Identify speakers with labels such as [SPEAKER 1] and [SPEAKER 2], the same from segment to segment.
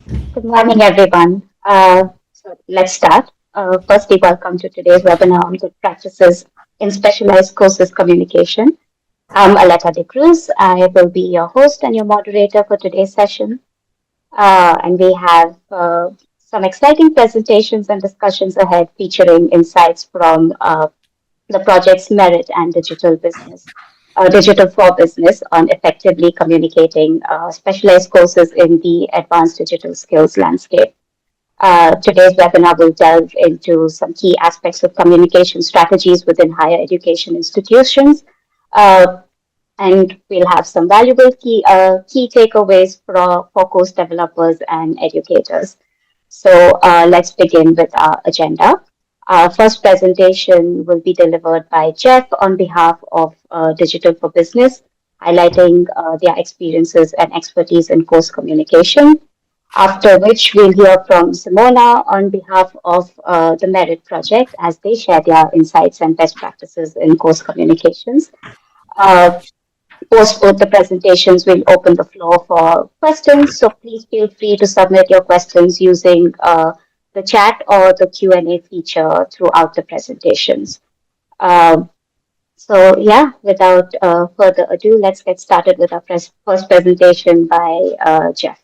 [SPEAKER 1] Good morning, everyone. So let's start. Firstly, welcome to today's webinar on good practices in specialized courses communication. I'm Aleta De Cruz. I will be your host and your moderator for today's session. And we have some exciting presentations and discussions ahead featuring insights from the project's MeRIT and Digital for Business on effectively communicating specialized courses in the advanced digital skills landscape. Today's webinar will delve into some key aspects of communication strategies within higher education institutions, uh, and we'll have some valuable key takeaways for course developers and educators. So let's begin with our agenda. Our first presentation will be delivered by Jeff on behalf of Digital for Business, highlighting their experiences and expertise in course communication. After which we'll hear from Simona on behalf of the MeRIT project as they share their insights and best practices in course communications. Uh, Post both the presentations, we'll open the floor for questions. So please feel free to submit your questions using the chat or the Q&A feature throughout the presentations. Um, so yeah, without further ado, let's get started with our first presentation by Jeff.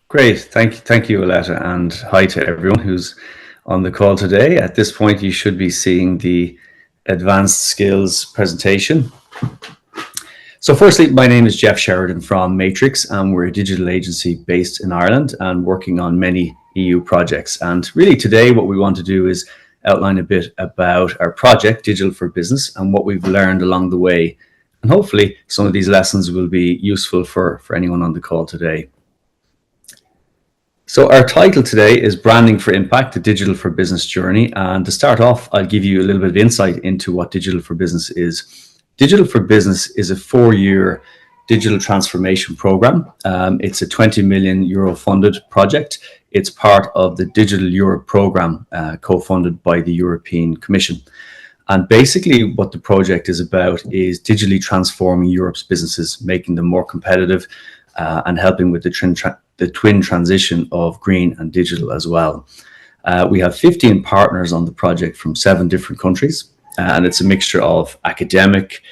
[SPEAKER 2] Great. Thank you, Aletta, and hi to everyone who's on the call today. At this point, you should be seeing the advanced skills presentation. So firstly, my name is Jeff Sheridan from Matrix, and we're a digital agency based in Ireland and working on many EU projects. And really today, what we want to do is outline a bit about our project, Digital for Business, and what we've learned along the way. And hopefully some of these lessons will be useful for anyone on the call today. So our title today is Branding for Impact, the Digital for Business Journey. And to start off, I'll give you a little bit of insight into what Digital for Business is. Digital for Business is a 4-year digital transformation program. It's a 20 million euro funded project. It's part of the Digital Europe program, co-funded by the European Commission. And basically what the project is about is digitally transforming Europe's businesses, making them more competitive, and helping with the twin transition of green and digital as well. We have 15 partners on the project from 7 different countries, and it's a mixture of academic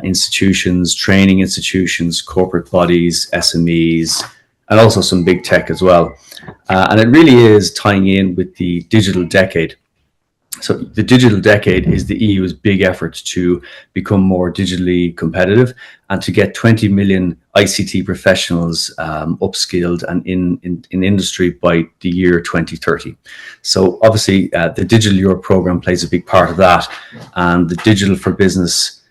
[SPEAKER 2] institutions, training institutions, corporate bodies, SMEs, and also some big tech as well. And it really is tying in with the digital decade. So the digital decade is the EU's big effort to become more digitally competitive and to get 20 million ICT professionals upskilled and in industry by the year 2030. So obviously the Digital Europe program plays a big part of that, and the Digital for Business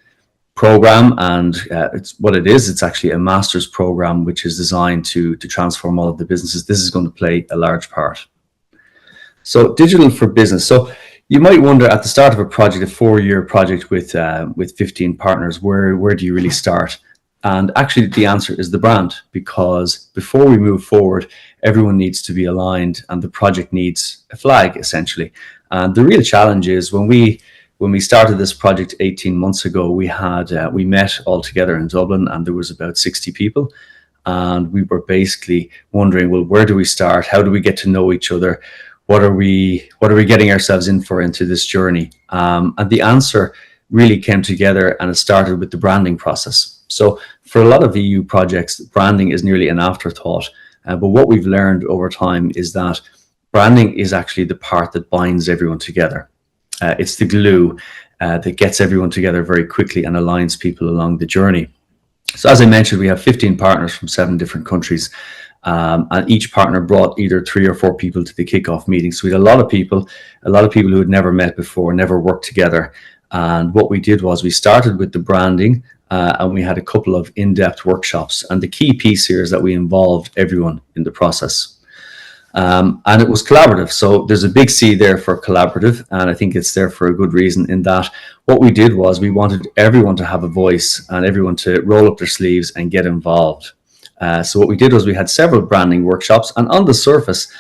[SPEAKER 2] program, and it's what it is. It's actually a master's program which is designed to transform all of the businesses. This is going to play a large part. So Digital for Business. So you might wonder at the start of a project, a 4-year project with 15 partners, where do you really start? And actually the answer is the brand, because before we move forward, everyone needs to be aligned and the project needs a flag essentially. And the real challenge is when we started this project 18 months ago, we met all together in Dublin and there was about 60 people. And we were basically wondering, well, where do we start? How do we get to know each other? What are we getting ourselves into this journey? And the answer really came together, and it started with the branding process. So for a lot of EU projects, branding is nearly an afterthought. But what we've learned over time is that branding is actually the part that binds everyone together. It's the glue that gets everyone together very quickly and aligns people along the journey. So as I mentioned, we have 15 partners from 7 different countries. And each partner brought either 3 or 4 people to the kickoff meeting. So we had a lot of people who had never met before, never worked together. And what we did was we started with the branding, and we had a couple of in-depth workshops. And the key piece here is that we involved everyone in the process. And it was collaborative. So there's a big C there for collaborative, and I think it's there for a good reason, in that what we did was we wanted everyone to have a voice and everyone to roll up their sleeves and get involved. So what we did was we had several branding workshops, and on the surface,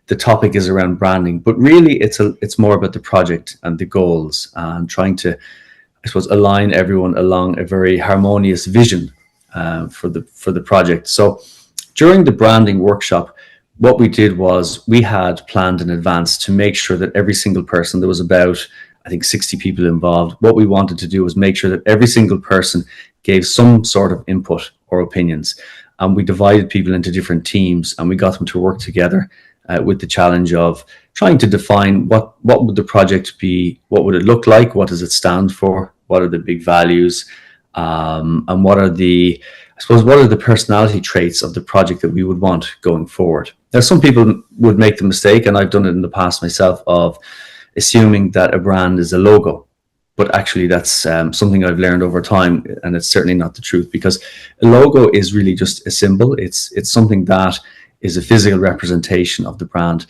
[SPEAKER 2] the topic is around branding, but really it's more about the project and the goals and trying to, I suppose, align everyone along a very harmonious vision for the project. So During the branding workshop, what we did was we had planned in advance to make sure that every single person, there was about, I think, 60 people involved. What we wanted to do was make sure that every single person gave some sort of input or opinions. And we divided people into different teams, and we got them to work together with the challenge of trying to define what would the project be, what would it look like, what does it stand for, what are the big values, and what are the personality traits of the project that we would want going forward. Now, some people would make the mistake, and I've done it in the past myself, of assuming that a brand is a logo. But actually, that's something I've learned over time, and it's certainly not the truth, because a logo is really just a symbol. It's something that is a physical representation of the brand.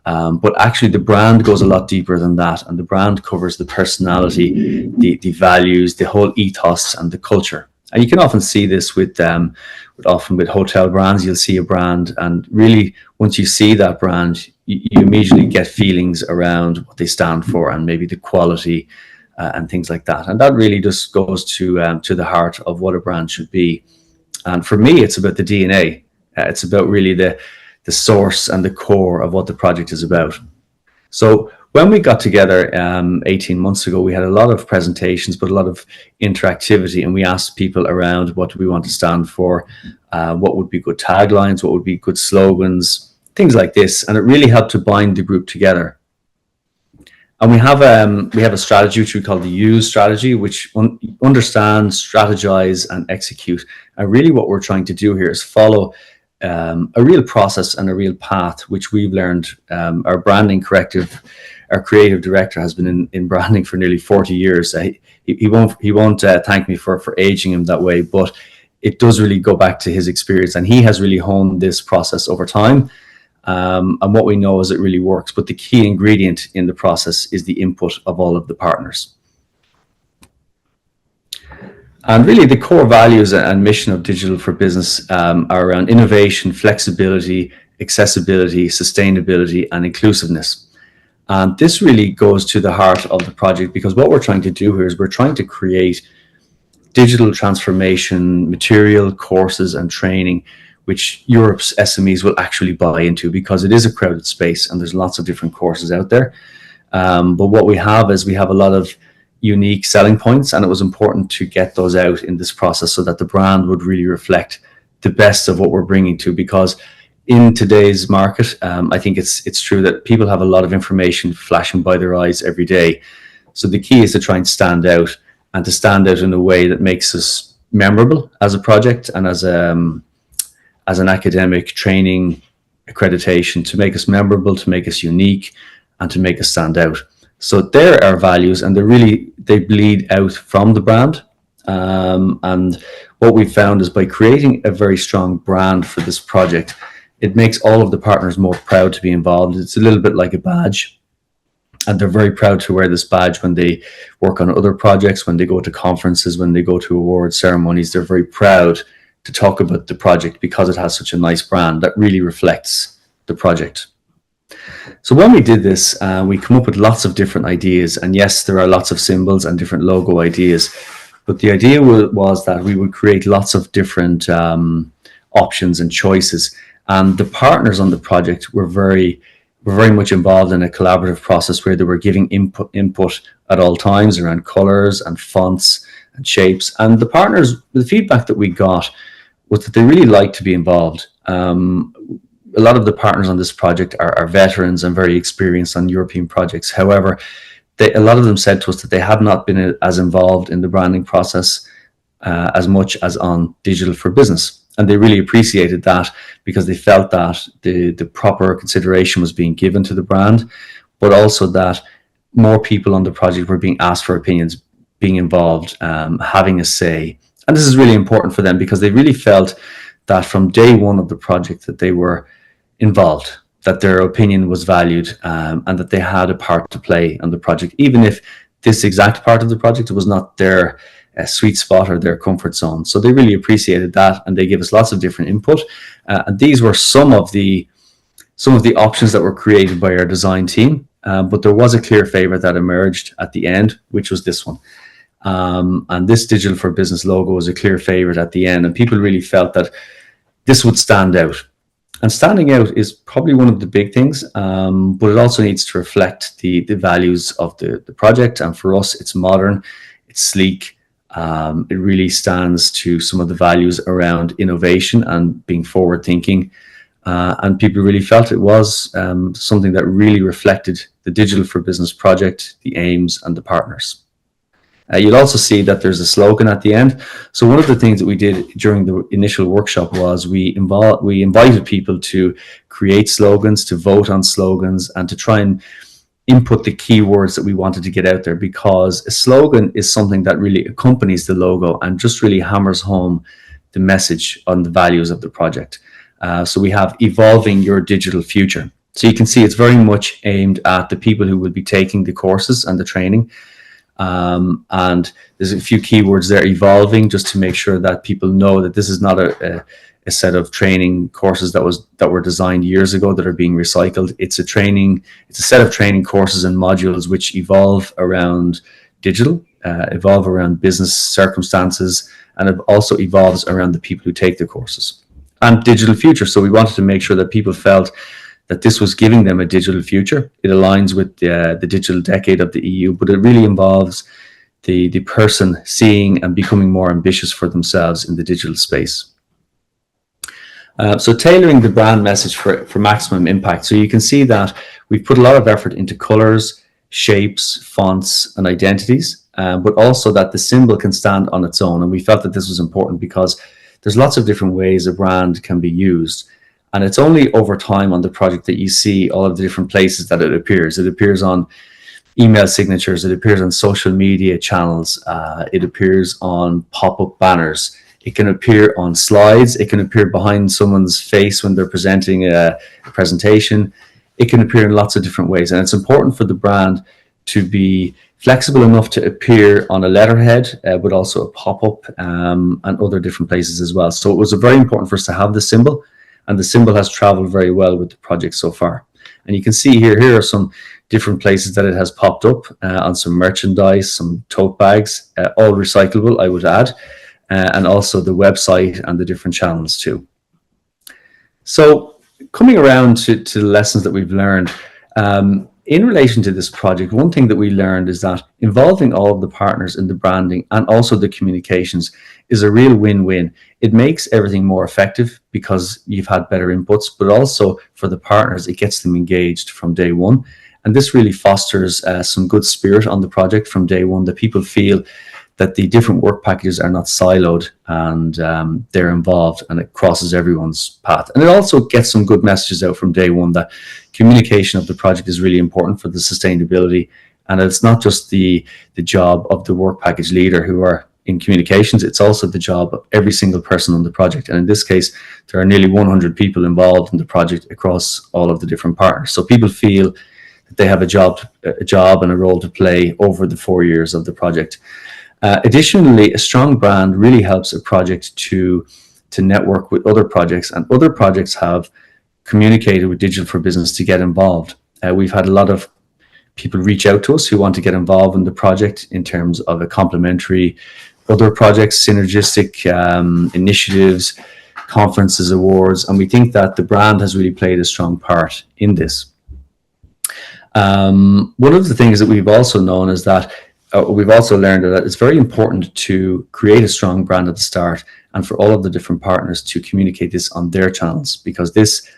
[SPEAKER 2] But actually, the brand goes a lot deeper than that, and the brand covers the personality, the values, the whole ethos, and the culture. And you can often see this with hotel brands. You'll see a brand, and really, once you see that brand, you immediately get feelings around what they stand for, and maybe the quality and things like that. And that really just goes to the heart of what a brand should be. And for me, it's about the DNA. It's about really the source and the core of what the project is about. So when we got together 18 months ago, we had a lot of presentations, but a lot of interactivity, and we asked people around what do we want to stand for, what would be good taglines, what would be good slogans, things like this. And it really helped to bind the group together. And we have a strategy which we call the USE strategy, which understand, strategize, and execute. And really what we're trying to do here is follow a real process and a real path, which we've learned. Our creative director has been in branding for nearly 40 years. He won't thank me for aging him that way, but it does really go back to his experience, and he has really honed this process over time. And what we know is it really works. But the key ingredient in the process is the input of all of the partners. And really, the core values and mission of Digital for Business are around innovation, flexibility, accessibility, sustainability, and inclusiveness. And this really goes to the heart of the project, because what we're trying to do here is we're trying to create digital transformation material, courses, and training which Europe's SMEs will actually buy into, because it is a crowded space and there's lots of different courses out there. But what we have is we have a lot of unique selling points, and it was important to get those out in this process so that the brand would really reflect the best of what we're bringing to, because in today's market, I think it's true that people have a lot of information flashing by their eyes every day. So the key is to try and stand out, and to stand out in a way that makes us memorable as a project and as an academic training accreditation, to make us memorable, to make us unique, and to make us stand out. So they're our values, and they bleed out from the brand. And what we found is by creating a very strong brand for this project, it makes all of the partners more proud to be involved. It's a little bit like a badge, and they're very proud to wear this badge when they work on other projects, when they go to conferences, when they go to award ceremonies. They're very proud to talk about the project because it has such a nice brand that really reflects the project. So when we did this, we come up with lots of different ideas, and yes, there are lots of symbols and different logo ideas, but the idea was that we would create lots of different options and choices, and the partners on the project were very much involved in a collaborative process where they were giving input at all times around colors and fonts and shapes. And the partners, the feedback that we got was that they really like to be involved. A lot of the partners on this project are veterans and very experienced on European projects. However, a lot of them said to us that they had not been as involved in the branding process as much as on Digital for Business. And they really appreciated that, because they felt that the proper consideration was being given to the brand, but also that more people on the project were being asked for opinions, being involved, having a say. And this is really important for them, because they really felt that from day one of the project that they were involved, that their opinion was valued, and that they had a part to play on the project, even if this exact part of the project was not their sweet spot or their comfort zone. So they really appreciated that, and they gave us lots of different input. And these were some of the options that were created by our design team. But there was a clear favorite that emerged at the end, which was this one. And this Digital for Business logo was a clear favorite at the end, and people really felt that this would stand out. And standing out is probably one of the big things, but it also needs to reflect the values of the project. And for us, it's modern, it's sleek. It really stands to some of the values around innovation and being forward thinking. And people really felt it was something that really reflected the Digital for Business project, the aims and the partners. You'll also see that there's a slogan at the end. So one of the things that we did during the initial workshop was we invited people to create slogans, to vote on slogans, and to try and input the keywords that we wanted to get out there, because a slogan is something that really accompanies the logo and just really hammers home the message on the values of the project. So we have evolving your digital future. So you can see it's very much aimed at the people who will be taking the courses and the training. And there's a few keywords there: evolving, just to make sure that people know that this is not a set of training courses that were designed years ago that are being recycled. It's a set of training courses and modules which evolve around digital, evolve around business circumstances, and it also evolves around the people who take the courses and digital future. So we wanted to make sure that people felt that this was giving them a digital future. It aligns with the digital decade of the EU, but it really involves the person seeing and becoming more ambitious for themselves in the digital space. So tailoring the brand message for maximum impact. So you can see that we've put a lot of effort into colors, shapes, fonts, and identities, but also that the symbol can stand on its own. And we felt that this was important because there's lots of different ways a brand can be used. And it's only over time on the project that you see all of the different places that it appears. It appears on email signatures, it appears on social media channels, it appears on pop-up banners, it can appear on slides, it can appear behind someone's face when they're presenting a presentation. It can appear in lots of different ways. And it's important for the brand to be flexible enough to appear on a letterhead, but also a pop-up and other different places as well. So it was very important for us to have the symbol. And the symbol has traveled very well with the project so far. And you can see here are some different places that it has popped up on some merchandise, some tote bags, all recyclable, I would add, and also the website and the different channels too. So coming around to the lessons that we've learned, in relation to this project, one thing that we learned is that involving all of the partners in the branding and also the communications is a real win-win. It makes everything more effective because you've had better inputs, but also for the partners, it gets them engaged from day one. And this really fosters some good spirit on the project from day one, that people feel that the different work packages are not siloed and they're involved, and it crosses everyone's path. And it also gets some good messages out from day one that communication of the project is really important for the sustainability. And it's not just the job of the work package leader who are in communications, it's also the job of every single person on the project. And in this case, there are nearly 100 people involved in the project across all of the different partners. So people feel that they have a job and a role to play over the 4 years of the project. Additionally, a strong brand really helps a project to network with other projects, and other projects have communicated with Digital for Business to get involved. We've had a lot of people reach out to us who want to get involved in the project in terms of a complementary other projects, synergistic initiatives, conferences, awards, and we think that the brand has really played a strong part in this. One of the things that we've also known is that we've also learned that it's very important to create a strong brand at the start and for all of the different partners to communicate this on their channels, because this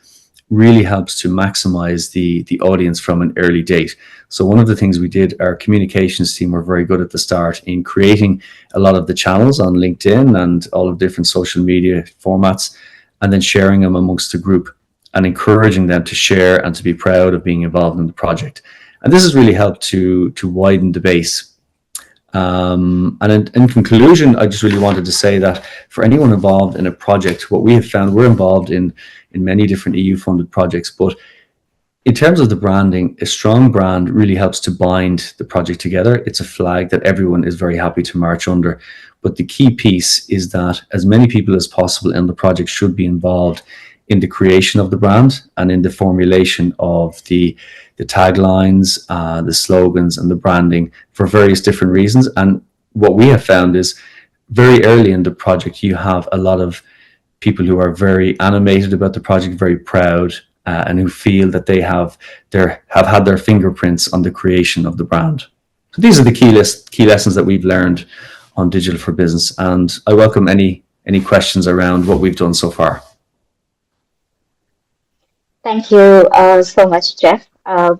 [SPEAKER 2] really helps to maximize the audience from an early date. So one of the things we did, our communications team were very good at the start in creating a lot of the channels on LinkedIn and all of different social media formats, and then sharing them amongst the group and encouraging them to share and to be proud of being involved in the project. And this has really helped to widen the base. And in conclusion, I just really wanted to say that for anyone involved in a project, what we have found, we're involved in many different EU funded projects, but in terms of the branding, a strong brand really helps to bind the project together. It's a flag that everyone is very happy to march under. But the key piece is that as many people as possible in the project should be involved in the creation of the brand and in the formulation of the taglines, the slogans and the branding for various different reasons. And what we have found is very early in the project, you have a lot of people who are very animated about the project, very proud, and who feel that they have had their fingerprints on the creation of the brand. So these are the key lessons that we've learned on Digital for Business, and I welcome any questions around what we've done so far.
[SPEAKER 1] Thank you so much, Jeff.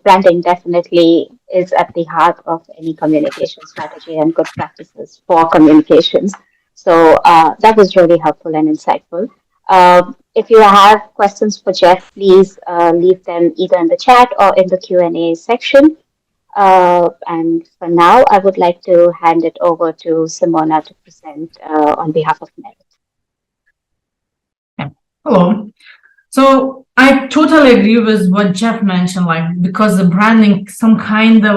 [SPEAKER 1] Branding definitely is at the heart of any communication strategy and good practices for communications. So that was really helpful and insightful. If you have questions for Jeff, please leave them either in the chat or in the Q&A section. And for now, I would like to hand it over to Simona to present on behalf of MeRIT.
[SPEAKER 3] Hello. So I totally agree with what Jeff mentioned, like, because the branding some kind of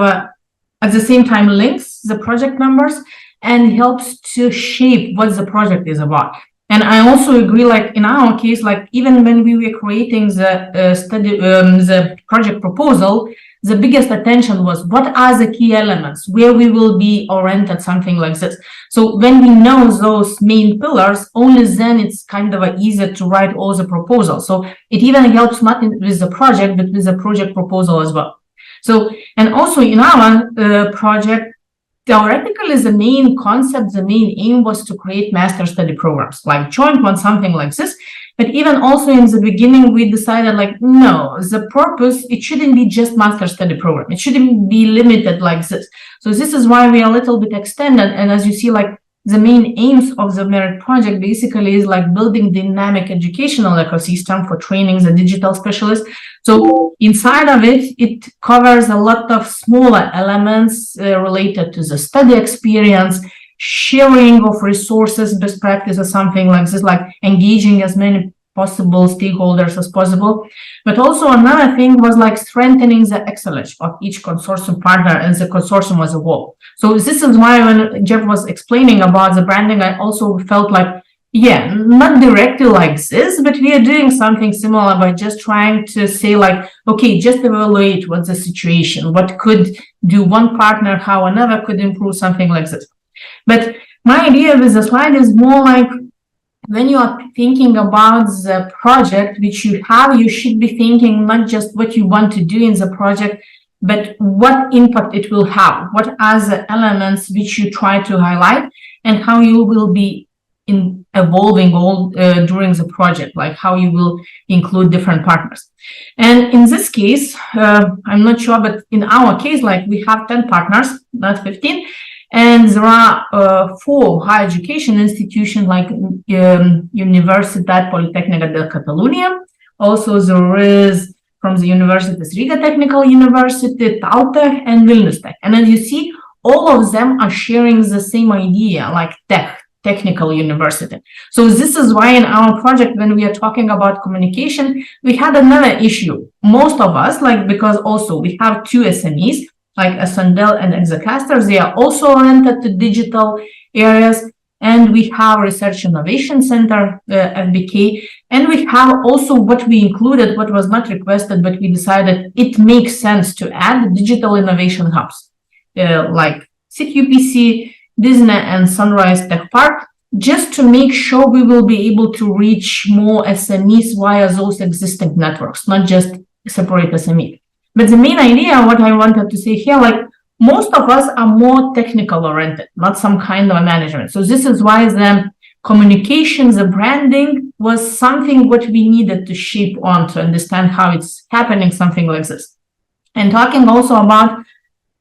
[SPEAKER 3] at the same time links the project members and helps to shape what the project is about. And I also agree, like in our case, like even when we were creating the project proposal, the biggest attention was what are the key elements where we will be oriented, something like this. So when we know those main pillars, only then it's kind of easier to write all the proposals. So it even helps not with the project, but with the project proposal as well. So, and also in our project, theoretically, the main concept, the main aim was to create master study programs, like joint one, something like this. But even also in the beginning, we decided like, no, the purpose, it shouldn't be just master study program. It shouldn't be limited like this. So this is why we are a little bit extended. And as you see, like the main aims of the MeRIT project basically is like building dynamic educational ecosystem for training the digital specialists. So inside of it, it covers a lot of smaller elements related to the study experience, sharing of resources, best practices, something like this, like engaging as many possible stakeholders as possible. But also another thing was like strengthening the excellence of each consortium partner and the consortium as a whole. So this is why when Jeff was explaining about the branding, I also felt like, yeah, not directly like this, but we are doing something similar by just trying to say like, okay, just evaluate what's the situation, what could do one partner, how another could improve, something like this. But my idea with the slide is more like when you are thinking about the project which you have, you should be thinking not just what you want to do in the project, but what impact it will have, what are the elements which you try to highlight, and how you will be evolving all during the project, like how you will include different partners. And in this case, I'm not sure, but in our case, like we have 10 partners, not 15, and there are 4 higher education institutions like Universitat Politècnica de Catalunya. Also, there is from the Universitas Riga Technical University, Tautech, and Vilnius Tech. And as you see, all of them are sharing the same idea, like technical university. So this is why in our project, when we are talking about communication, we had another issue. Most of us, like, because also we have 2 SMEs, like Ascendel and Exacaster, they are also oriented to digital areas. And we have Research Innovation Center, FBK, and we have also what we included, what was not requested, but we decided it makes sense to add digital innovation hubs, like CQPC, Disney, and Sunrise Tech Park, just to make sure we will be able to reach more SMEs via those existing networks, not just separate SME. But the main idea, what I wanted to say here, like most of us are more technical oriented, not some kind of management. So this is why the communication, the branding was something what we needed to shape on to understand how it's happening, something like this. And talking also about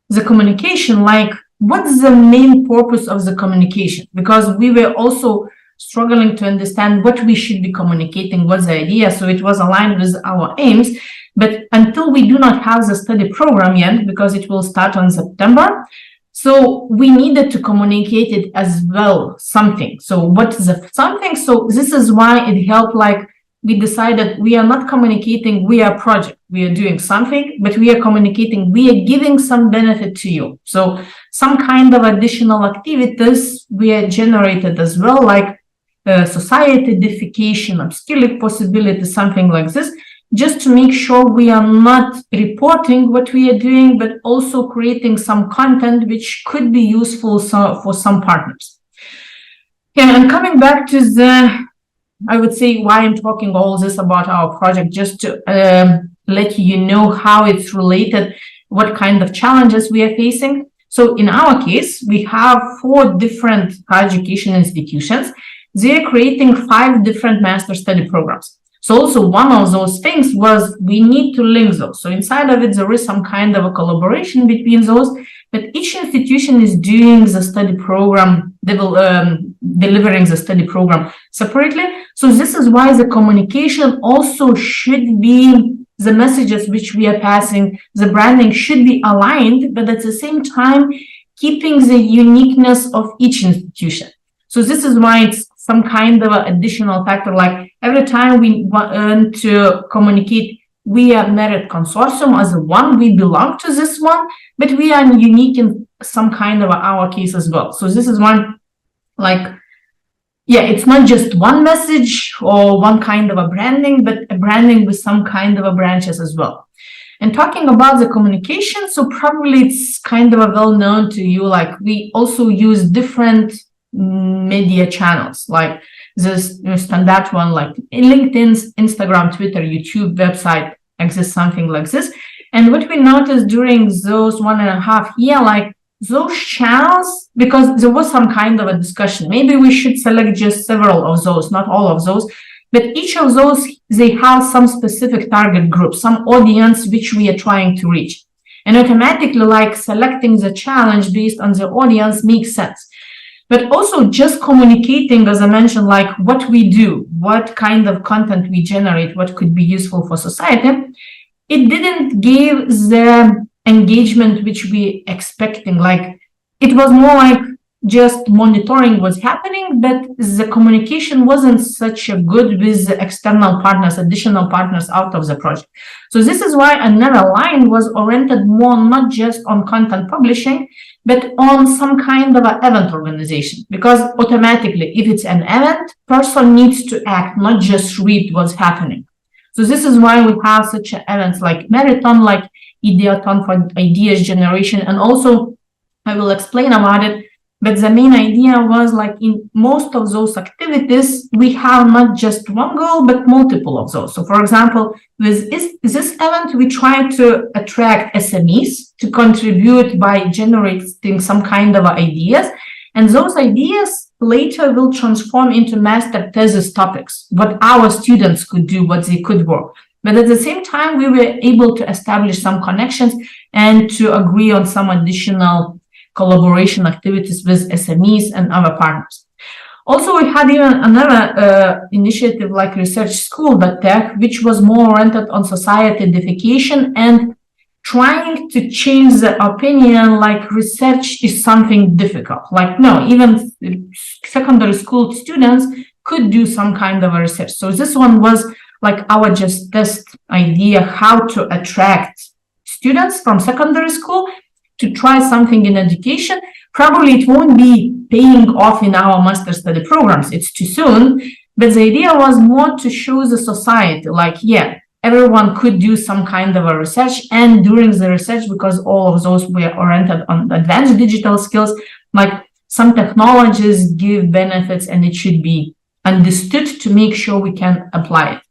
[SPEAKER 3] the communication, like what's the main purpose of the communication? Because we were also struggling to understand what we should be communicating, what's the idea. So it was aligned with our aims. But until we do not have the study program yet, because it will start on September, so we needed to communicate it as well, something. So what is the something? So this is why it helped, like we decided we are not communicating, we are project, we are doing something, but we are communicating, we are giving some benefit to you. So some kind of additional activities we are generated as well, like society edification, upskilling possibilities, something like this, just to make sure we are not reporting what we are doing, but also creating some content which could be useful for some partners. Yeah, and coming back to the I would say why I'm talking all this about our project, just to let you know how it's related, what kind of challenges we are facing. So in our case, we have 4 different higher education institutions. They're creating 5 different master study programs. So also one of those things was we need to link those. So inside of it, there is some kind of a collaboration between those, but each institution is doing the study program, delivering the study program separately. So this is why the communication also should be, the messages which we are passing, the branding should be aligned, but at the same time, keeping the uniqueness of each institution. So this is why it's some kind of additional factor, like every time we want to communicate, we are MeRIT consortium as a one, we belong to this one, but we are unique in some kind of our case as well. So this is one, like, yeah, it's not just one message or one kind of a branding, but a branding with some kind of a branches as well. And talking about the communication, so probably it's kind of a well known to you, like we also use different media channels, like this standard one, like LinkedIn, Instagram, Twitter, YouTube, website, exists something like this. And what we noticed during those 1.5 years, like those channels, because there was some kind of a discussion, maybe we should select just several of those, not all of those, but each of those, they have some specific target group, some audience which we are trying to reach. And automatically, like selecting the challenge based on the audience makes sense. But also just communicating, as I mentioned, like what we do, what kind of content we generate, what could be useful for society, it didn't give the engagement which we expecting. Like it was more like just monitoring what's happening, but the communication wasn't such a good with the external partners, additional partners out of the project. So this is why another line was oriented more not just on content publishing, but on some kind of an event organization, because automatically, if it's an event, person needs to act, not just read what's happening. So this is why we have such events like marathon, like Ideathon for ideas generation, and also I will explain about it. But the main idea was like in most of those activities, we have not just one goal, but multiple of those. So for example, with this event, we try to attract SMEs to contribute by generating some kind of ideas. And those ideas later will transform into master thesis topics, what our students could do, what they could work. But at the same time, we were able to establish some connections and to agree on some additional collaboration activities with SMEs and other partners. Also, we had even another initiative like Research School.tech, which was more oriented on society edification and trying to change the opinion like research is something difficult. Like, no, even secondary school students could do some kind of a research. So this one was like our just test idea how to attract students from secondary school to try something in education. Probably it won't be paying off in our master study programs. It's too soon. But the idea was more to show the society, like, yeah, everyone could do some kind of a research. And during the research, because all of those were oriented on advanced digital skills, like some technologies give benefits and it should be understood to make sure we can apply it.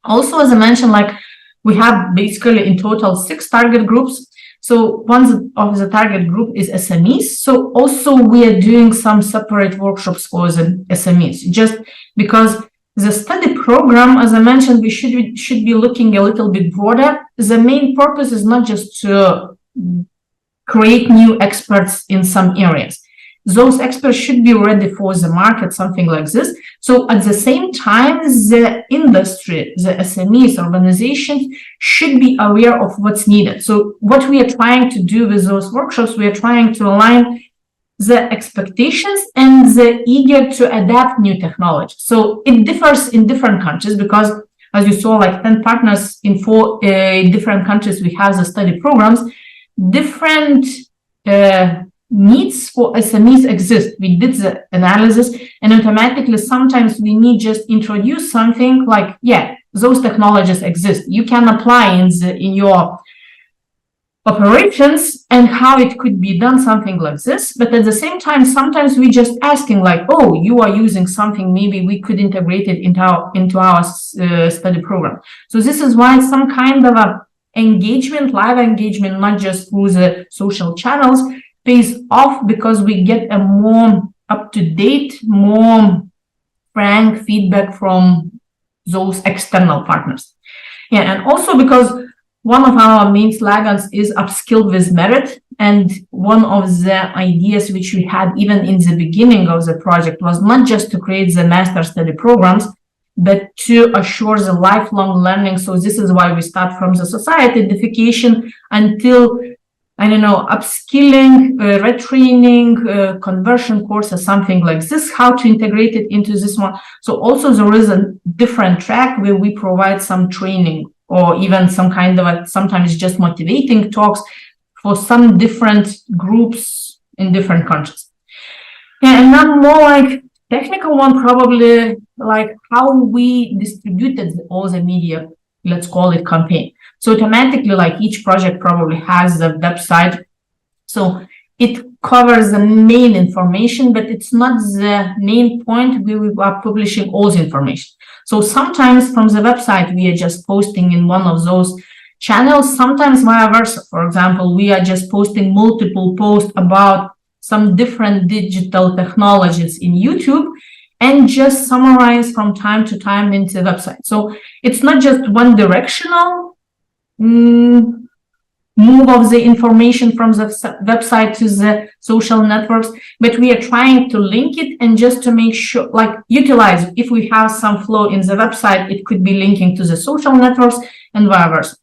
[SPEAKER 3] Also, as I mentioned, like we have basically in total 6 target groups. So one of the target group is SMEs. So also we are doing some separate workshops for the SMEs, just because the study program, as I mentioned, we should be looking a little bit broader. The main purpose is not just to create new experts in some areas. Those experts should be ready for the market, something like this. So at the same time, the industry, the SMEs, organizations should be aware of what's needed. So what we are trying to do with those workshops, we are trying to align the expectations and the eager to adapt new technology. So it differs in different countries because, as you saw, like 10 partners in 4 different countries, we have the study programs. Different needs for SMEs exist. We did the analysis and automatically sometimes we need just introduce something like, yeah, those technologies exist. You can apply in your operations and how it could be done, something like this. But at the same time, sometimes we just asking like, oh, you are using something, maybe we could integrate it into our study program. So this is why some kind of a engagement, live engagement, not just through the social channels, pays off, because we get a more up-to-date, more frank feedback from those external partners. Yeah, and also because one of our main slogans is upskilled with merit. And one of the ideas which we had even in the beginning of the project was not just to create the master study programs, but to assure the lifelong learning. So this is why we start from the society edification until, I don't know, upskilling, retraining, conversion courses, something like this, how to integrate it into this one. So also there is a different track where we provide some training, or even some kind of sometimes just motivating talks for some different groups in different countries. Yeah, and then more like technical one, probably like how we distributed all the media, let's call it campaign. So automatically, like each project probably has a website. So it covers the main information, but it's not the main point where we are publishing all the information. So sometimes from the website, we are just posting in one of those channels, sometimes vice versa. For example, we are just posting multiple posts about some different digital technologies in YouTube and just summarize from time to time into the website. So it's not just one directional move of the information from the website to the social networks, but we are trying to link it and just to make sure, like utilize, if we have some flow in the website, it could be linking to the social networks and vice versa.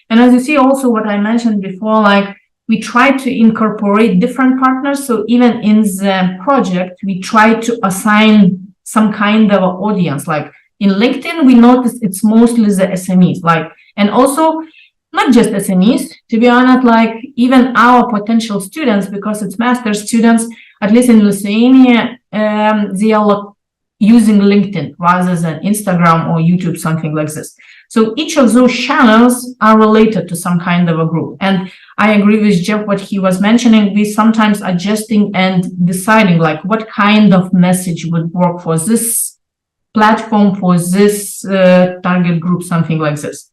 [SPEAKER 3] And as you see also what I mentioned before, like we try to incorporate different partners. So even in the project, we try to assign some kind of audience. Like in LinkedIn, we notice it's mostly the SMEs, like, and also not just SMEs, to be honest, like even our potential students, because it's master's students, at least in Lithuania, they are using LinkedIn rather than Instagram or YouTube, something like this. So each of those channels are related to some kind of a group. And I agree with Jeff, what he was mentioning, we sometimes adjusting and deciding like what kind of message would work for this platform, for this target group, something like this.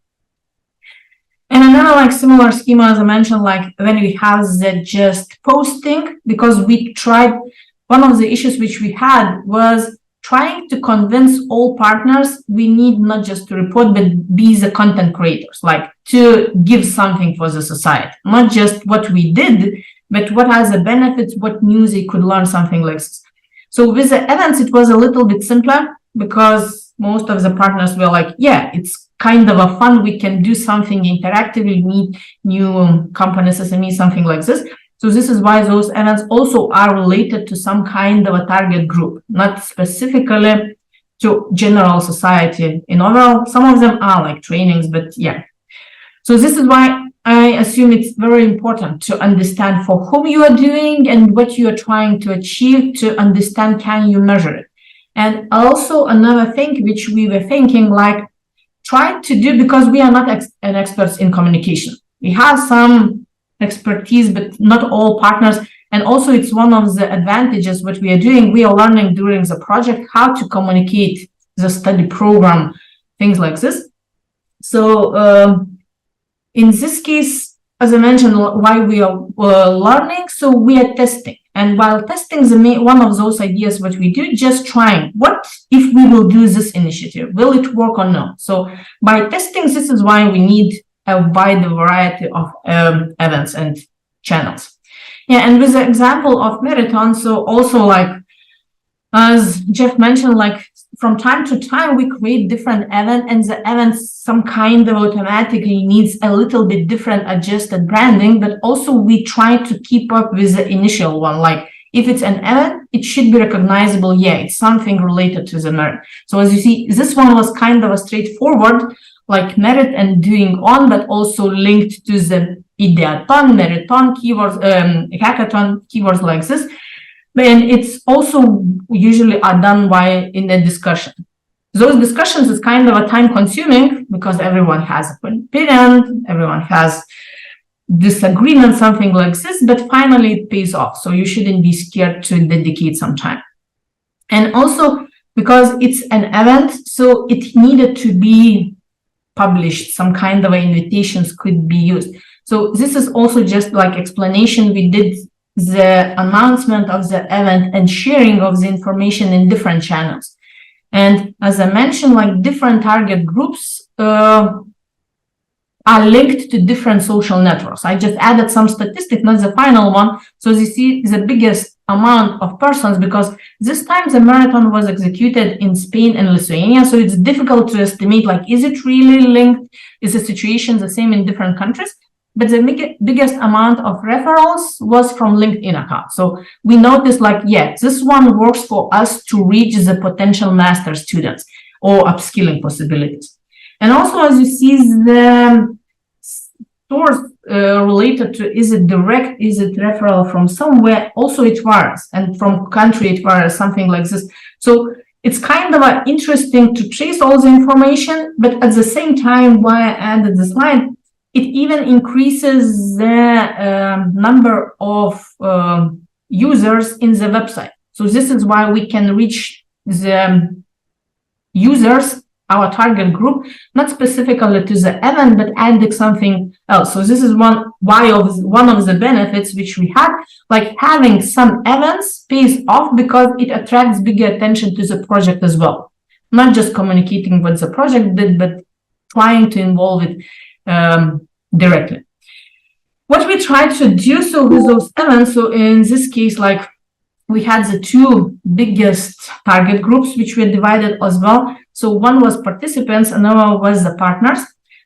[SPEAKER 3] And another like similar schema, as I mentioned, like when we have the just posting, because we tried, one of the issues which we had was trying to convince all partners we need not just to report, but be the content creators, like to give something for the society, not just what we did, but what are the benefits, what news they could learn, something like this. So with the events, it was a little bit simpler because most of the partners were like, yeah, it's kind of a fun, we can do something interactively, meet new companies, SME, something like this. So this is why those events also are related to some kind of a target group, not specifically to general society. In overall, some of them are like trainings, but yeah. So this is why I assume it's very important to understand for whom you are doing and what you are trying to achieve, to understand, can you measure it? And also another thing which we were thinking, like try to do, because we are not experts in communication. We have some expertise, but not all partners. And also it's one of the advantages what we are doing. We are learning during the project how to communicate the study program, things like this. So in this case, as I mentioned, why we are learning, so we are testing. And while testing, one of those ideas what we do, just trying, what if we will do this initiative? Will it work or not? So by testing, this is why we need a wide variety of events and channels. Yeah, and with the example of MeRIT, so also like, as Jeff mentioned, like from time to time, we create different events, and the events some kind of automatically needs a little bit different adjusted branding, but also we try to keep up with the initial one. Like if it's an event, it should be recognizable. Yeah, it's something related to the merit. So as you see, this one was kind of a straightforward, like merit and doing on, but also linked to the ideathon, meriton keywords, hackathon keywords like this. And it's also usually are done in a discussion. Those discussions is kind of a time consuming because everyone has an opinion, everyone has disagreement, something like this, but finally it pays off. So you shouldn't be scared to dedicate some time. And also because it's an event, so it needed to be published, some kind of invitations could be used. So this is also just like explanation. We did the announcement of the event and sharing of the information in different channels. And as I mentioned, like different target groups are linked to different social networks. I just added some statistics, not the final one. So you see the biggest amount of persons, because this time the marathon was executed in Spain and Lithuania. So it's difficult to estimate, like, is it really linked? Is the situation the same in different countries? But the biggest amount of referrals was from LinkedIn account. So we noticed, like, yeah, this one works for us to reach the potential master students or upskilling possibilities. And also, as you see, the source related to, is it direct, is it referral from somewhere, also it varies, and from country it varies, something like this. So it's kind of interesting to trace all the information, but at the same time, why I added the slide, it even increases the number of users in the website. So this is why we can reach the users, our target group, not specifically to the event, but adding something else. So this is one of the benefits which we had, like having some events pays off because it attracts bigger attention to the project as well. Not just communicating what the project did, but trying to involve it directly. What we tried to do so with those events, so in this case, like we had the two biggest target groups, which were divided as well. So one was participants, another was the partners.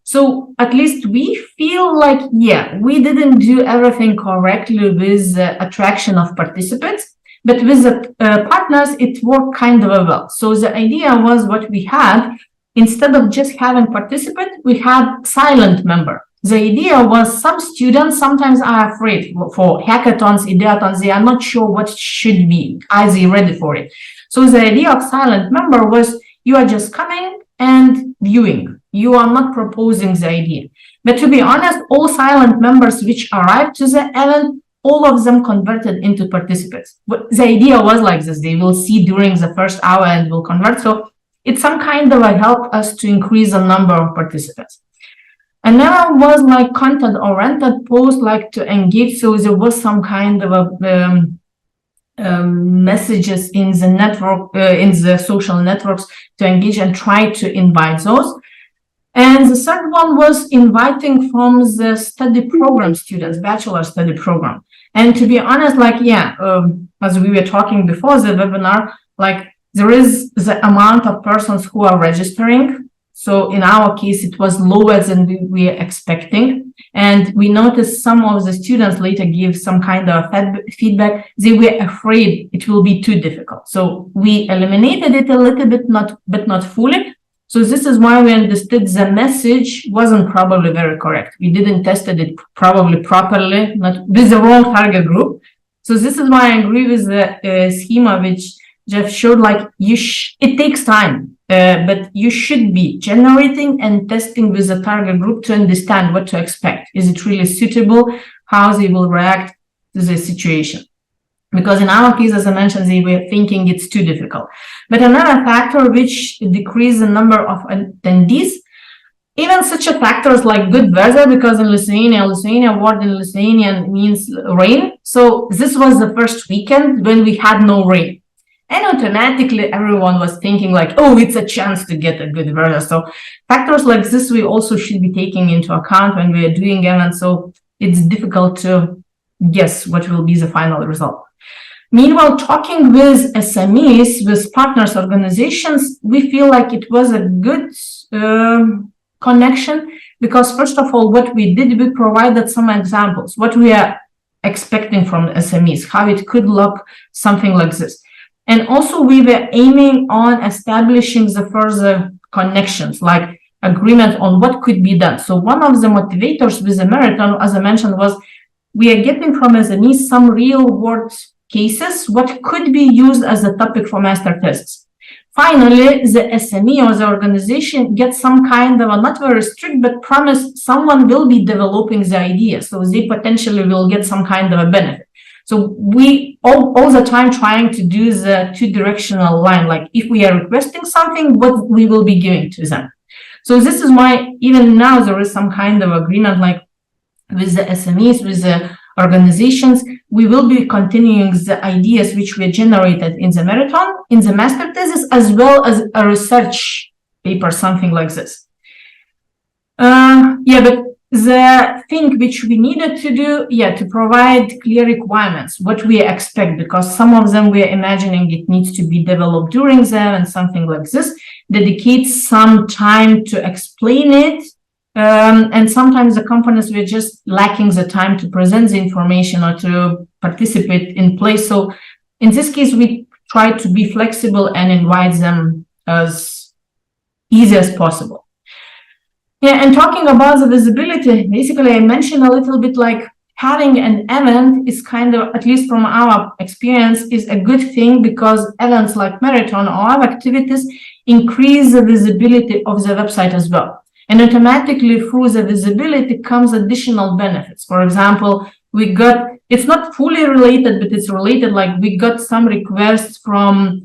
[SPEAKER 3] So at least we feel like, yeah, we didn't do everything correctly with the attraction of participants, but with the partners, it worked kind of well. So the idea was what we had, instead of just having participant, we had silent member. The idea was some students sometimes are afraid for hackathons, ideathons, they are not sure what should be, are they ready for it? So the idea of silent member was you are just coming and viewing. You are not proposing the idea. But to be honest, all silent members which arrived to the event, all of them converted into participants. But the idea was like this, they will see during the first hour and will convert. So it's some kind of help us to increase the number of participants. Another was like content-oriented post, like to engage. So there was some kind of messages in the network, in the social networks to engage and try to invite those. And the third one was inviting from the study program students, bachelor study program. And to be honest, like, yeah, as we were talking before the webinar, like there is the amount of persons who are registering. So in our case, it was lower than we were expecting. And we noticed some of the students later gave some kind of feedback. They were afraid it will be too difficult. So we eliminated it a little bit, but not fully. So this is why we understood the message wasn't probably very correct. We didn't tested it probably properly, not with the wrong target group. So this is why I agree with the schema which Jeff showed, like it takes time. But you should be generating and testing with the target group to understand what to expect. Is it really suitable? How they will react to the situation? Because in our case, as I mentioned, they were thinking it's too difficult. But another factor which decreased the number of attendees, even such a factors like good weather, because in Lithuania word in Lithuanian means rain. So this was the first weekend when we had no rain. And automatically everyone was thinking like, oh, it's a chance to get a good weather. So factors like this, we also should be taking into account when we are doing events. So it's difficult to guess what will be the final result. Meanwhile, talking with SMEs, with partners organizations, we feel like it was a good connection because first of all, what we did, we provided some examples, what we are expecting from SMEs, how it could look something like this. And also we were aiming on establishing the further connections, like agreement on what could be done. So one of the motivators with the marathon, as I mentioned, was we are getting from SMEs some real world cases, what could be used as a topic for master tests. finally, the SME or the organization gets some kind of a not very strict, but promise someone will be developing the idea. So they potentially will get some kind of a benefit. So we all the time trying to do the two-directional line, like if we are requesting something, what we will be giving to them. So this is why even now there is some kind of agreement, like with the SMEs, with the organizations, we will be continuing the ideas which were generated in the marathon, in the master thesis, as well as a research paper, something like this. But the thing which we needed to do, to provide clear requirements, what we expect, because some of them we are imagining it needs to be developed during them and something like this, dedicate some time to explain it. And sometimes the companies were just lacking the time to present the information or to participate in place. So in this case, we try to be flexible and invite them as easy as possible. And talking about the visibility, basically I mentioned a little bit like having an event is kind of, at least from our experience, is a good thing, because events like marathon or other activities increase the visibility of the website as well. And automatically through the visibility comes additional benefits. For example, we got, it's not fully related, but it's related, like we got some requests from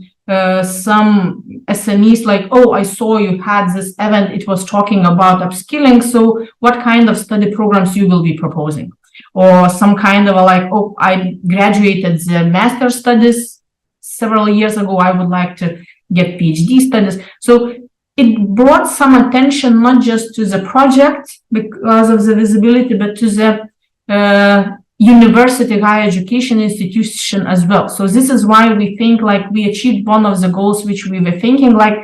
[SPEAKER 3] some SMEs, like, oh, I saw you had this event, it was talking about upskilling, so what kind of study programs you will be proposing? Or some kind of like, oh, I graduated the master studies several years ago, I would like to get PhD studies. So it brought some attention not just to the project because of the visibility, but to the university, higher education institution as well. So this is why we think like we achieved one of the goals which we were thinking, like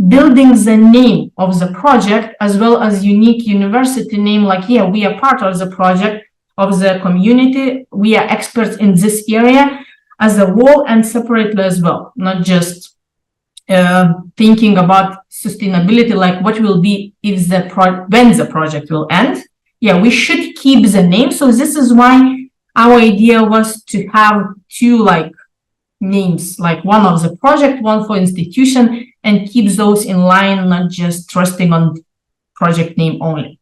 [SPEAKER 3] building the name of the project as well as unique university name, like, yeah, we are part of the project, of the community, we are experts in this area as a whole and separately as well, not just thinking about sustainability, like what will be if when the project will end. We should keep the name. So this is why our idea was to have two like names, like one of the project, one for institution, and keep those in line, not just trusting on project name only.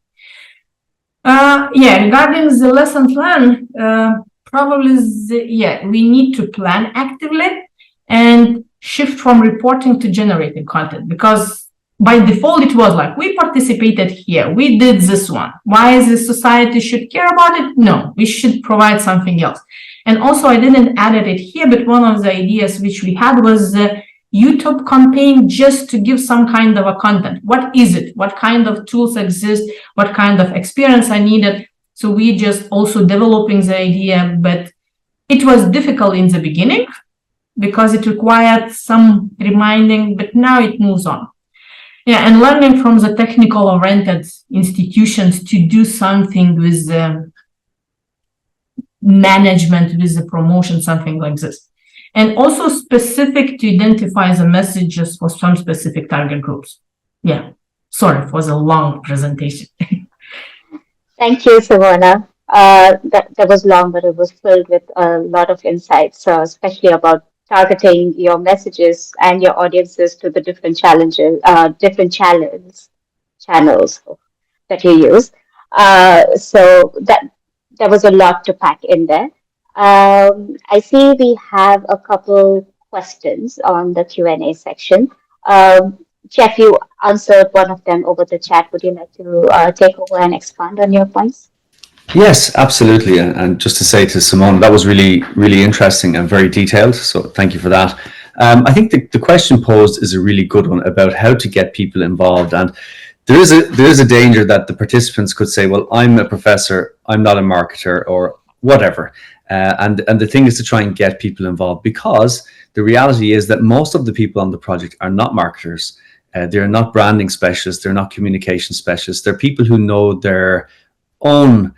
[SPEAKER 3] Regarding the lesson plan, probably we need to plan actively and shift from reporting to generating content, because by default it was like we participated here, we did this one, why the society should care about it? No, we should provide something else. And also I didn't add it here, but one of the ideas which we had was the YouTube campaign, just to give some kind of a content. What is it? What kind of tools exist? What kind of experience I needed? So we just also developing the idea, but it was difficult in the beginning because it required some reminding, but now it moves on. And learning from the technical oriented institutions to do something with the management, with the promotion, something like this. And also specific to identify the messages for some specific target groups. Sorry for the long presentation.
[SPEAKER 1] Thank you, Simona. That was long, but it was filled with a lot of insights, especially about targeting your messages and your audiences to the different channels that you use. So that was a lot to pack in there. I see we have a couple questions on the Q&A section. Jeff, you answered one of them over the chat. Would you like to take over and expand on your points?
[SPEAKER 2] Yes, absolutely. And just to say to Simone, that was really, really interesting and very detailed. So thank you for that. I think the question posed is a really good one about how to get people involved. And there is a danger that the participants could say, well, I'm a professor, I'm not a marketer, or whatever. And the thing is to try and get people involved, because the reality is that most of the people on the project are not marketers. They're not branding specialists. They're not communication specialists. They're people who know their own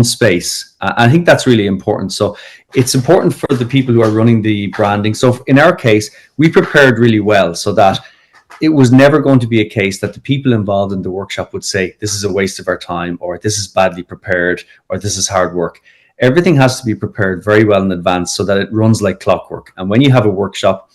[SPEAKER 2] space. I think that's really important. So it's important for the people who are running the branding. So in our case, we prepared really well so that it was never going to be a case that the people involved in the workshop would say, this is a waste of our time, or this is badly prepared, or this is hard work. Everything has to be prepared very well in advance so that it runs like clockwork. And when you have a workshop,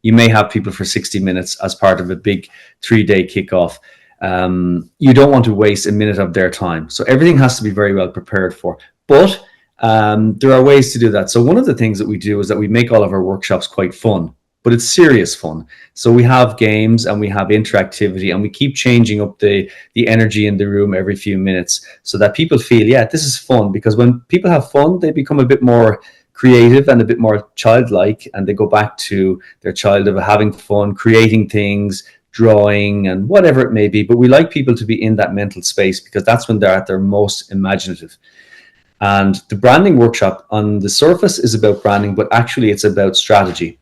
[SPEAKER 2] You may have people for 60 minutes as part of a big 3-day kickoff. You don't want to waste a minute of their time. So everything has to be very well prepared for. But there are ways to do that. So one of the things that we do is that we make all of our workshops quite fun, but it's serious fun. So we have games and we have interactivity, and we keep changing up the energy in the room every few minutes so that people feel, yeah, this is fun. Because when people have fun, they become a bit more creative and a bit more childlike, and they go back to their childhood of having fun, creating things, drawing, and whatever it may be. But we like people to be in that mental space because that's when they're at their most imaginative. And the branding workshop on the surface is about branding, but actually it's about strategy.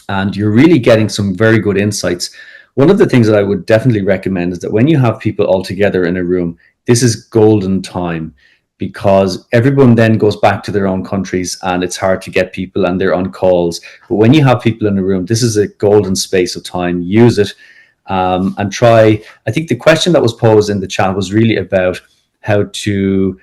[SPEAKER 2] And you're really getting some very good insights. One of the things that I would definitely recommend is that when you have people all together in a room, this is golden time, because everyone then goes back to their own countries and it's hard to get people and they're on calls. But when you have people in a room, this is a golden space of time. Use it and try. I think the question that was posed in the chat was really about how to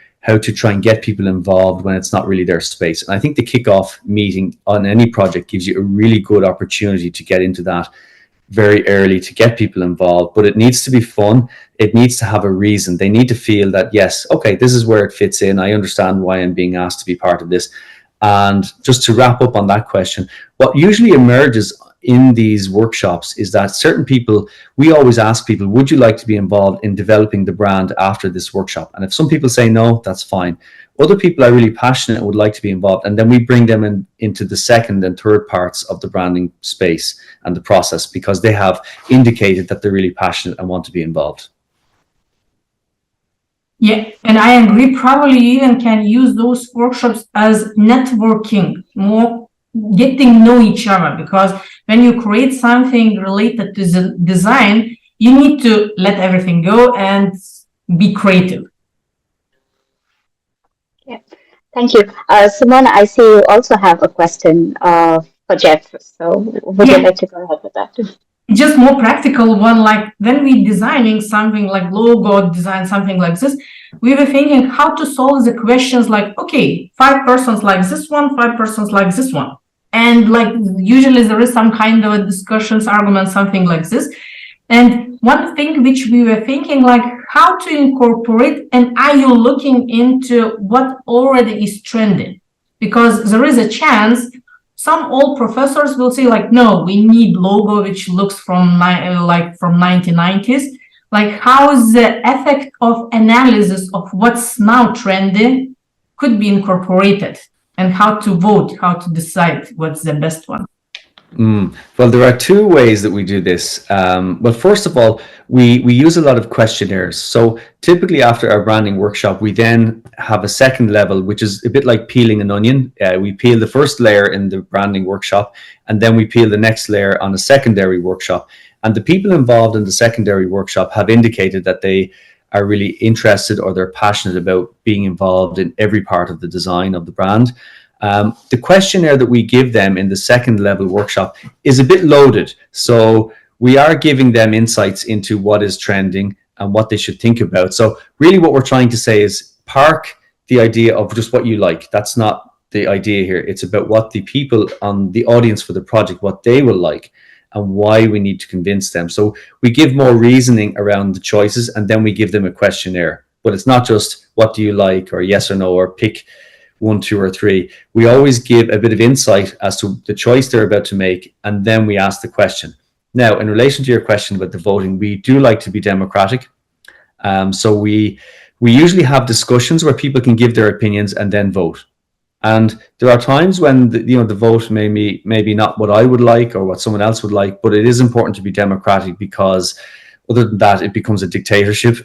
[SPEAKER 2] try and get people involved when it's not really their space. And I think the kickoff meeting on any project gives you a really good opportunity to get into that very early, to get people involved. But it needs to be fun. It needs to have a reason. They need to feel that, yes, okay, this is where it fits in. I understand why I'm being asked to be part of this. And just to wrap up on that question, what usually emerges in these workshops is that certain people, we always ask people, would you like to be involved in developing the brand after this workshop? And if some people say no, that's fine. Other people are really passionate and would like to be involved, and then we bring them into the second and third parts of the branding space and the process, because they have indicated that they're really passionate and want to be involved.
[SPEAKER 3] Yeah, and I agree. Probably you even can use those workshops as networking, more getting to know each other, because when you create something related to the design, you need to let everything go and be creative.
[SPEAKER 1] Yeah, thank you. Simona, I see you also have a question for Jeff. So would you like to go ahead with that?
[SPEAKER 3] Just more practical one, like when we designing something like logo design, something like this, we were thinking how to solve the questions like, okay, 5 persons like this one, 5 persons like this one. And like usually there is some kind of a discussions, argument, something like this. And one thing which we were thinking, like how to incorporate, and are you looking into what already is trending? Because there is a chance some old professors will say like, no, we need logo which looks from 1990s. Like how is the effect of analysis of what's now trending could be incorporated, and how to vote, how to decide what's the best one.
[SPEAKER 2] Well, there are 2 ways that we do this. Well, first of all, we use a lot of questionnaires. So typically after our branding workshop, we then have a second level, which is a bit like peeling an onion. We peel the first layer in the branding workshop, and then we peel the next layer on a secondary workshop. And the people involved in the secondary workshop have indicated that they are really interested or they're passionate about being involved in every part of the design of the brand. The questionnaire that we give them in the second level workshop is a bit loaded. So we are giving them insights into what is trending and what they should think about. So really what we're trying to say is park the idea of just what you like. That's not the idea here. It's about what the people on the audience for the project, what they will like and why we need to convince them. So we give more reasoning around the choices, and then we give them a questionnaire. But it's not just what do you like or yes or no or pick 1, 2, or 3. We always give a bit of insight as to the choice they're about to make, and then we ask the question. Now, in relation to your question about the voting, we do like to be democratic. So we usually have discussions where people can give their opinions and then vote. And there are times when the vote may be not what I would like or what someone else would like, but it is important to be democratic, because other than that, it becomes a dictatorship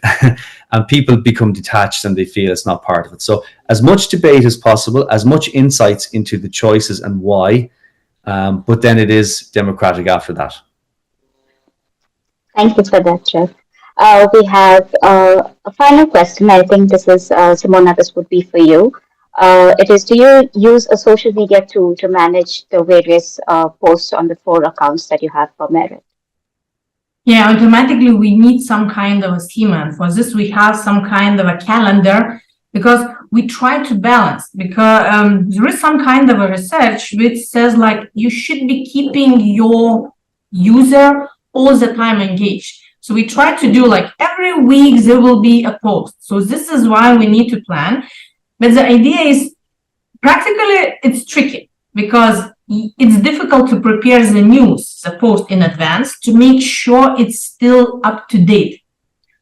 [SPEAKER 2] and people become detached and they feel it's not part of it. So as much debate as possible, as much insights into the choices and why, but then it is democratic after that.
[SPEAKER 1] Thank you for that, Jeff. We have a final question. I think this is, Simona, this would be for you. It is, do you use a social media tool to manage the various posts on the 4 accounts that you have for MeRIT?
[SPEAKER 3] Yeah, automatically we need some kind of a schema. And for this, we have some kind of a calendar, because we try to balance, because there is some kind of a research which says like you should be keeping your user all the time engaged. So we try to do like every week there will be a post. So this is why we need to plan. But the idea is practically it's tricky because it's difficult to prepare the news, the post in advance to make sure it's still up to date.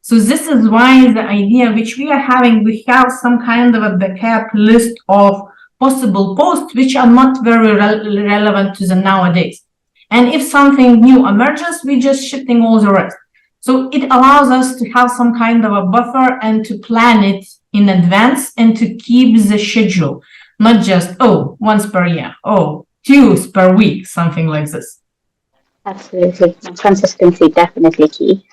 [SPEAKER 3] So this is why the idea which we are having, we have some kind of a backup list of possible posts which are not very relevant to the nowadays. And if something new emerges, we just shifting all the rest. So it allows us to have some kind of a buffer and to plan it in advance and to keep the schedule, not just, oh, once per year, oh, 2 per week, something like this.
[SPEAKER 1] Absolutely. Consistency definitely key.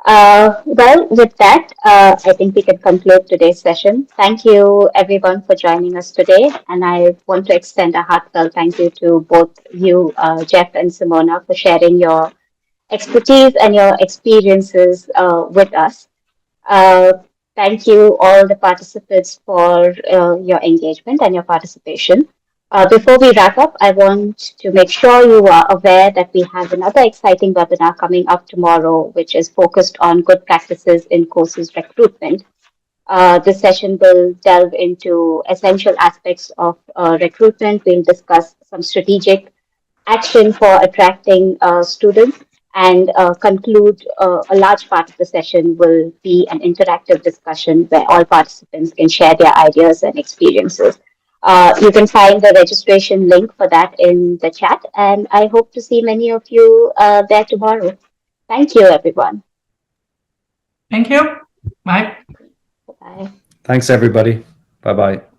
[SPEAKER 1] Well, with that, I think we can conclude today's session. Thank you, everyone, for joining us today. And I want to extend a heartfelt thank you to both you, Jeff and Simona, for sharing your expertise and your experiences with us. Thank you, all the participants, for your engagement and your participation. Before we wrap up, I want to make sure you are aware that we have another exciting webinar coming up tomorrow, which is focused on good practices in courses recruitment. This session will delve into essential aspects of recruitment. We'll discuss some strategic action for attracting students and conclude a large part of the session will be an interactive discussion where all participants can share their ideas and experiences. You can find the registration link for that in the chat, and I hope to see many of you there tomorrow. Thank you, everyone.
[SPEAKER 3] Thank you. Bye.
[SPEAKER 1] Bye.
[SPEAKER 2] Thanks, everybody. Bye-bye.